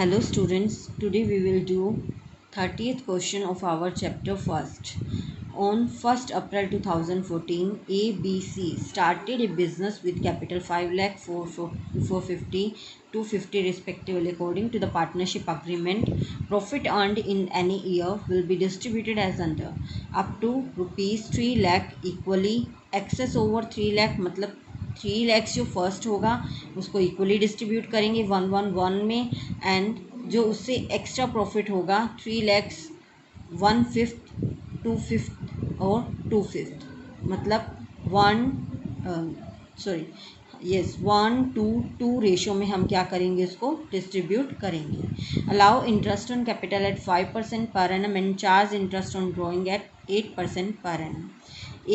Hello students, today we will do 30th question of our chapter first. On 1st April 2014, ABC started a business with capital 5 lakh, 450, 250 respectively according to the partnership agreement. Profit earned in any year will be distributed as under up to rupees 3 lakh equally excess over 3 lakh मतलब 3 लैक्स जो first होगा उसको equally distribute करेंगे 111 में and जो उससे extra profit होगा 3 लैक्स 1/5 2/5 और 2/5 मतलब 1:2 रेशो में हम क्या करेंगे उसको डिस्ट्रीब्यूट करेंगे. Allow interest on capital at 5% per annum and charge interest on drawing at 8% per annum.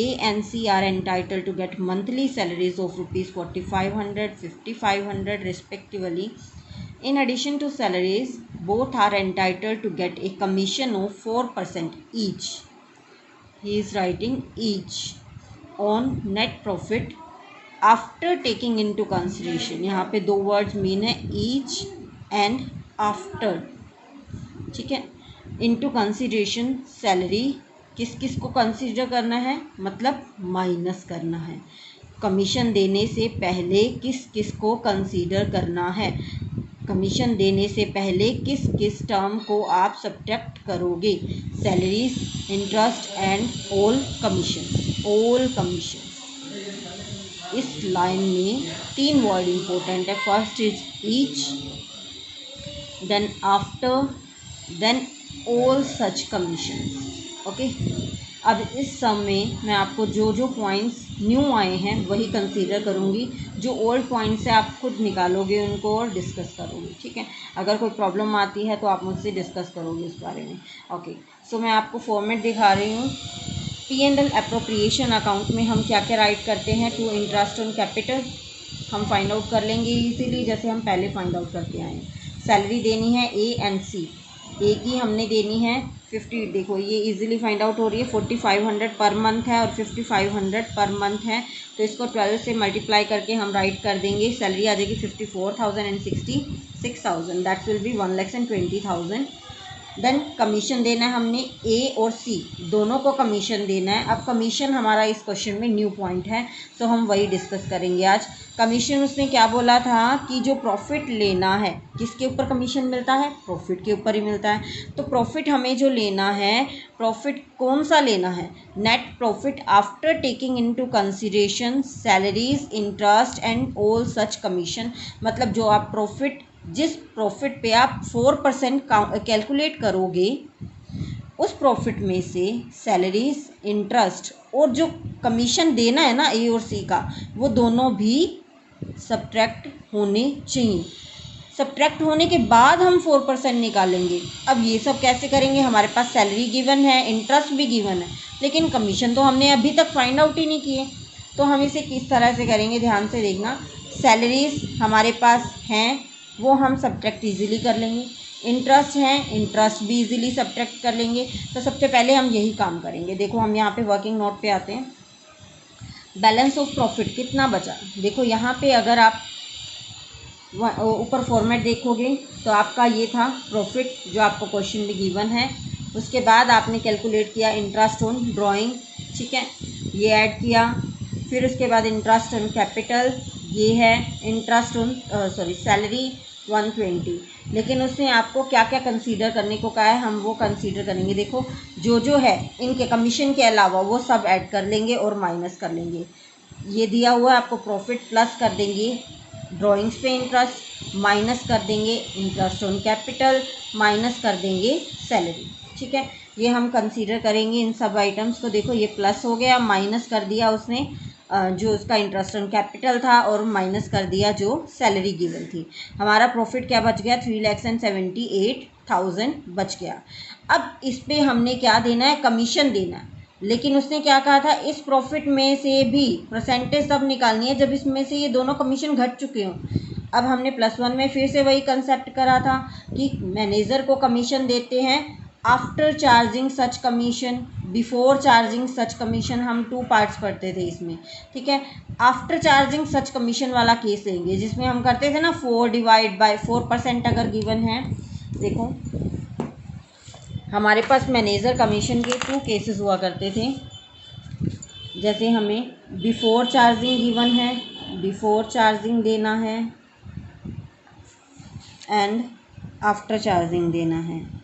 A and C are entitled to get monthly salaries of rupees 4,500, 5,500 respectively. In addition to salaries, both are entitled to get a commission of 4% each. He is writing each on net profit after taking into consideration. यहाँ पे दो words mean है each and after. ठीक है. into consideration salary किस किस को consider करना है मतलब माइनस करना है. कमीशन देने से पहले किस किस को कंसीडर करना है. कमीशन देने से पहले किस किस टर्म को आप सब्ट्रैक्ट करोगे. Salaries, interest and all commission. इस लाइन में 3 वर्ड इंपॉर्टेंट है. First is each, then after, then all such commission. Okay. अब इस सम में मैं आपको जो जो पॉइंट्स न्यू आए हैं वही कंसीडर करूँगी. जो ओल्ड पॉइंट्स है आप खुद निकालोगे उनको और डिस्कस करोगे. ठीक है. अगर कोई प्रॉब्लम आती है तो आप मुझसे डिस्कस करोगे इस बारे में. ओके. सो मैं आपको फॉर्मेट दिखा रही हूँ. P&L अप्रोप्रिएशन अकाउंट में हम क्या क्या राइट करते हैं. टू इंटरेस्ट ऑन कैपिटल हम फाइंड आउट कर लेंगे इजीली जैसे हम पहले फाइंड आउट करके आए हैं. सैलरी देनी है A एंड C. ए की हमने देनी है 50. देखो ये इजीली फाइंड आउट हो रही है. 4,500 पर मंथ है और 5,500 पर मंथ है तो इसको 12 से मल्टीप्लाई करके हम राइट कर देंगे. सैलरी आ जाएगी 54,000 and 66,000. That will be 1,20,000. Then commission देना है हमने ए और सी दोनों को कमीशन देना है. अब कमीशन हमारा इस क्वेश्चन में न्यू पॉइंट है तो हम वही डिस्कस करेंगे आज. कमीशन उसने क्या बोला था कि जो प्रॉफिट लेना है किसके ऊपर कमीशन मिलता है. प्रॉफिट के ऊपर ही मिलता है. तो प्रॉफिट हमें जो लेना है प्रॉफिट कौन सा लेना है. Net profit after taking into consideration salaries, interest and all such commission. मतलब जो आप प्रॉफिट जिस प्रॉफिट पे आप 4% कैलकुलेट करोगे उस प्रॉफिट में से सैलरीज, इंटरेस्ट और जो कमीशन देना है ना ए और सी का वो दोनों भी सब्ट्रैक्ट होने चाहिए. सब्ट्रैक्ट होने के बाद हम 4% निकालेंगे. अब ये सब कैसे करेंगे. हमारे पास सैलरी गिवन है, इंटरेस्ट भी गिवन है लेकिन कमीशन तो हमने अभी तक फाइंड आउट ही नहीं किए. तो हम इसे किस तरह से करेंगे ध्यान से देखना. सैलरीज हमारे पास हैं वो हम सब्ट्रैक्ट इजीली कर लेंगे. इंटरेस्ट हैं, इंटरेस्ट भी इजीली सब्ट्रैक्ट कर लेंगे. तो सबसे पहले हम यही काम करेंगे. देखो हम यहाँ पे वर्किंग नोट पे आते हैं. बैलेंस ऑफ प्रॉफिट कितना बचा. देखो यहाँ पे अगर आप ऊपर फॉर्मेट देखोगे तो आपका ये था प्रॉफिट जो आपको क्वेश्चन में गिवन है. उसके बाद आपने कैलकुलेट किया इंटरेस्ट ऑन ड्राइंग. ठीक है. ये ऐड किया. फिर उसके बाद इंटरेस्ट ऑन कैपिटल ये है. Interest on salary 120. लेकिन उसने आपको क्या क्या कंसीडर करने को कहा है हम वो कंसीडर करेंगे. देखो जो है इनके कमीशन के अलावा वो सब ऐड कर लेंगे और माइनस कर लेंगे. ये दिया हुआ है आपको प्रॉफिट प्लस कर देंगे ड्राइंग्स पे इंटरेस्ट, माइनस कर देंगे इंटरेस्ट ऑन कैपिटल, माइनस कर देंगे सैलरी. ठीक है. ये हम कंसीडर करेंगे इन सब आइटम्स को. देखो ये प्लस हो गया, माइनस कर दिया उसने जो उसका इंटरेस्ट ऑन कैपिटल था और माइनस कर दिया जो सैलरी गिवन थी. हमारा प्रॉफिट क्या बच गया 3,78,000 बच गया. अब इस पे हमने क्या देना है कमीशन देना है. लेकिन उसने क्या कहा था इस प्रॉफिट में से भी परसेंटेज तब निकालनी है जब इसमें से ये दोनों कमीशन घट चुके हों. अब हमने +1 में फिर से वही कंसेप्ट करा था कि मैनेजर को कमीशन देते हैं आफ्टर चार्जिंग सच कमीशन, बिफोर चार्जिंग सच कमीशन, हम 2 पार्ट्स पढ़ते थे इसमें, ठीक है। आफ्टर चार्जिंग सच कमीशन वाला केस लेंगे जिसमें हम करते थे ना 4 डिवाइड बाय 4% अगर गिवन है। देखो हमारे पास मैनेजर कमीशन के 2 केसेस हुआ करते थे। जैसे हमें बिफोर चार्जिंग गिवन है, बिफोर चार्जिंग देना है एंड आफ्टर चार्जिंग देना है।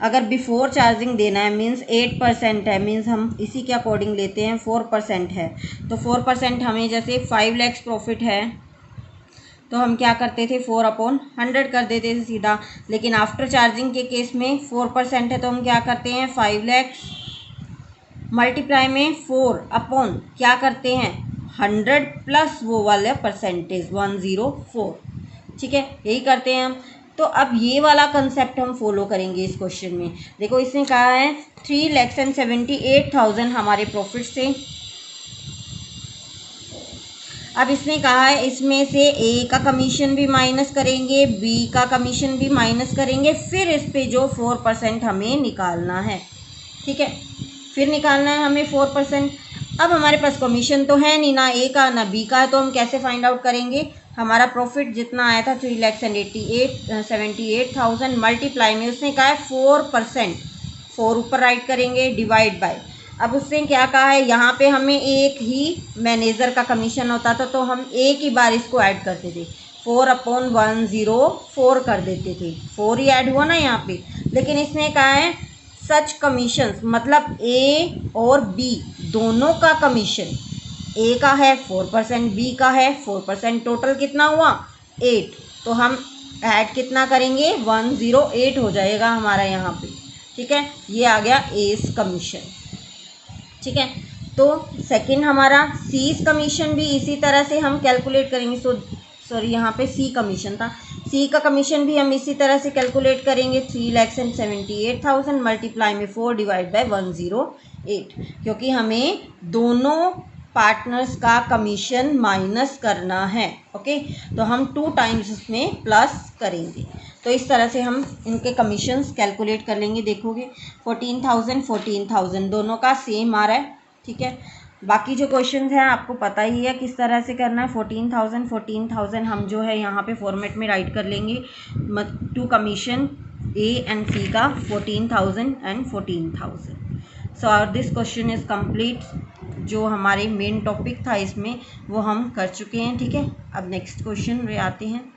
अगर बिफोर चार्जिंग देना है मीन्स 8% है, मीन्स हम इसी के अकॉर्डिंग लेते हैं। 4% है तो 4% हमें, जैसे 5 लाख प्रॉफिट है तो हम क्या करते थे 4/100 कर देते थे सीधा। लेकिन आफ्टर चार्जिंग के केस में 4% है तो हम क्या करते हैं 5 लाख मल्टीप्लाई में 4 अपॉन क्या करते हैं 100 प्लस वो वाला परसेंटेज 104, ठीक है, यही करते हैं हम। तो अब ये वाला कंसेप्ट हम फॉलो करेंगे इस क्वेश्चन में। देखो इसने कहा है 3,78,000 हमारे प्रॉफिट से। अब इसने कहा है इसमें से ए का कमीशन भी माइनस करेंगे, बी का कमीशन भी माइनस करेंगे, फिर इस पे जो 4% हमें निकालना है, ठीक है, फिर निकालना है हमें 4%। अब हमारे पास कमीशन तो है नहीं, ना ए का ना बी का है, तो हम कैसे फाइंड आउट करेंगे। हमारा प्रॉफिट जितना आया था 3,78,000 मल्टीप्लाई में उसने कहा है 4%, 4 ऊपर राइट करेंगे डिवाइड बाय। अब उसने क्या कहा है यहाँ पे हमें एक ही मैनेजर का कमीशन होता था तो हम एक ही बार इसको ऐड करते थे, 4/104 कर देते थे, 4 ही ऐड हुआ ना यहाँ पे। लेकिन इसने कहा है सच कमीशंस, मतलब ए और बी दोनों का कमीशन, ए का है 4%, बी का है 4%, टोटल कितना हुआ 8। तो हम ऐड कितना करेंगे 108 हो जाएगा हमारा यहाँ पे, ठीक है, ये आ गया एस कमीशन, ठीक है। तो सेकंड हमारा सी कमीशन भी इसी तरह से हम कैलकुलेट करेंगे। सॉरी यहाँ पे सी कमीशन था, सी का कमीशन भी हम इसी तरह से कैलकुलेट करेंगे 3,78,000 मल्टीप्लाई में 4 डिवाइड बाय 108, क्योंकि हमें दोनों पार्टनर्स का कमीशन माइनस करना है। ओके, तो हम 2 टाइम्स उसमें प्लस करेंगे। तो इस तरह से हम इनके कमीशंस कैलकुलेट कर लेंगे। देखोगे 14,000 दोनों का सेम आ रहा है, ठीक है। बाकी जो क्वेश्चंस हैं आपको पता ही है किस तरह से करना है। 14,000 हम जो है यहाँ पे फॉर्मेट में राइट कर लेंगे। 2 कमीशन ए एंड सी का 14,000 and 14,000। So this question is complete. जो हमारे मेन टॉपिक था इसमें वो हम कर चुके हैं, ठीक है। अब नेक्स्ट क्वेश्चन पे आते हैं।